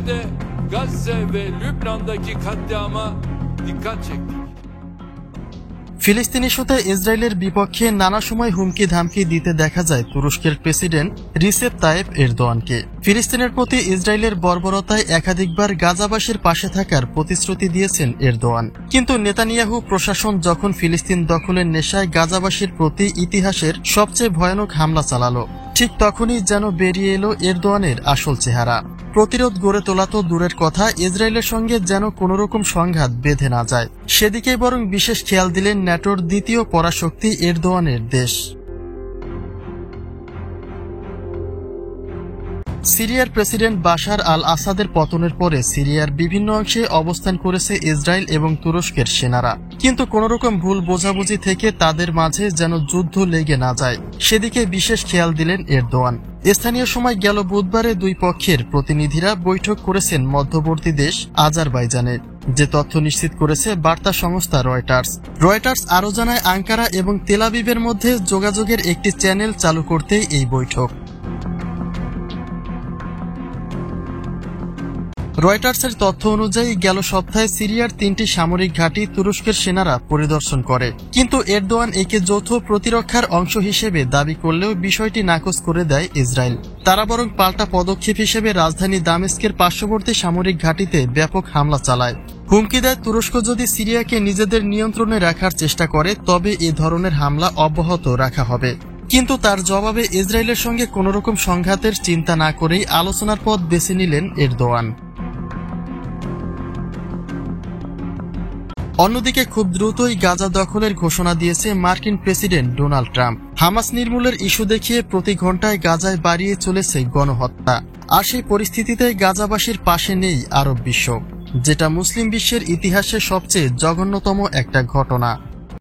de Gazze ve Lübnan'daki katliama dikkat çektik. ফিলিস্তিন ইস্যুতে ইসরায়েলের বিপক্ষে নানা সময় হুমকি ধামকি দিতে দেখা যায় তুরস্কের প্রেসিডেন্ট রিসেপ তাইয়েপ এরদোয়ানকে। ফিলিস্তিনের প্রতি ইসরায়েলের বর্বরতায় একাধিকবার গাজাবাসীর পাশে থাকার প্রতিশ্রুতি দিয়েছেন এরদোয়ান, কিন্তু নেতানিয়াহু প্রশাসন যখন ফিলিস্তিন দখলের নেশায় গাজাবাসীর প্রতি ইতিহাসের সবচেয়ে ভয়ানক হামলা চালালো, ঠিক তখনই যেন বেরিয়ে এলো এরদোয়ানের আসল চেহারা। প্রতিরোধ গড়ে তোলা তো দূরের কথা, ইসরায়েলের সঙ্গে যেন কোনোরকম সংঘাত বেঁধে না যায় সেদিকে বরং বিশেষ খেয়াল দিলেন ন্যাটোর দ্বিতীয় পরাশক্তি এরদোয়ানের দেশ। সিরিয়ার প্রেসিডেন্ট বাশার আল আসাদের পতনের পরে সিরিয়ার বিভিন্ন অংশে অবস্থান করেছে ইসরায়েল এবং তুরস্কের সেনারা, কিন্তু কোনোরকম ভুল বোঝাবুঝি থেকে তাদের মাঝে যেন যুদ্ধ লেগে না যায় সেদিকে বিশেষ খেয়াল দিলেন এরদোয়ান। স্থানীয় সময় গেল বুধবারে দুই পক্ষের প্রতিনিধিরা বৈঠক করেছেন মধ্যবর্তী দেশ আজারবাইজানের, যে তথ্য নিশ্চিত করেছে বার্তা সংস্থা রয়টার্স আরও জানায় আঙ্কারা এবং তেল আবিবের মধ্যে যোগাযোগের একটি চ্যানেল চালু করতেই এই বৈঠক। রয়টার্সের তথ্য অনুযায়ী গেল সপ্তাহে সিরিয়ার 3টি সামরিক ঘাঁটি তুরস্কের সেনারা পরিদর্শন করে, কিন্তু এরদোয়ান একে যৌথ প্রতিরক্ষার অংশ হিসেবে দাবি করলেও বিষয়টি নাকচ করে দেয় ইসরায়েল। তারা বরং পাল্টা পদক্ষেপ হিসেবে রাজধানী দামেস্কের পার্শ্ববর্তী সামরিক ঘাঁটিতে ব্যাপক হামলা চালায়। হুমকি দেয় তুরস্ক যদি সিরিয়াকে নিজেদের নিয়ন্ত্রণে রাখার চেষ্টা করে তবে এ ধরনের হামলা অব্যাহত রাখা হবে। কিন্তু তার জবাবে ইসরায়েলের সঙ্গে কোনোরকম সংঘাতের চিন্তা না করেই আলোচনার পথ বেছে নিলেন এরদোয়ান। অন্যদিকে খুব দ্রুতই গাজা দখলের ঘোষণা দিয়েছে মার্কিন প্রেসিডেন্ট ডোনাল্ড ট্রাম্প। হামাস নির্মূলের ইস্যু দেখিয়ে প্রতি ঘন্টায় গাজায় বাড়িয়ে চলেছে গণহত্যা। আর সেই পরিস্থিতিতে গাজাবাসীর পাশে নেই আরব বিশ্ব, যেটা মুসলিম বিশ্বের ইতিহাসে সবচেয়ে জঘন্যতম একটা ঘটনা।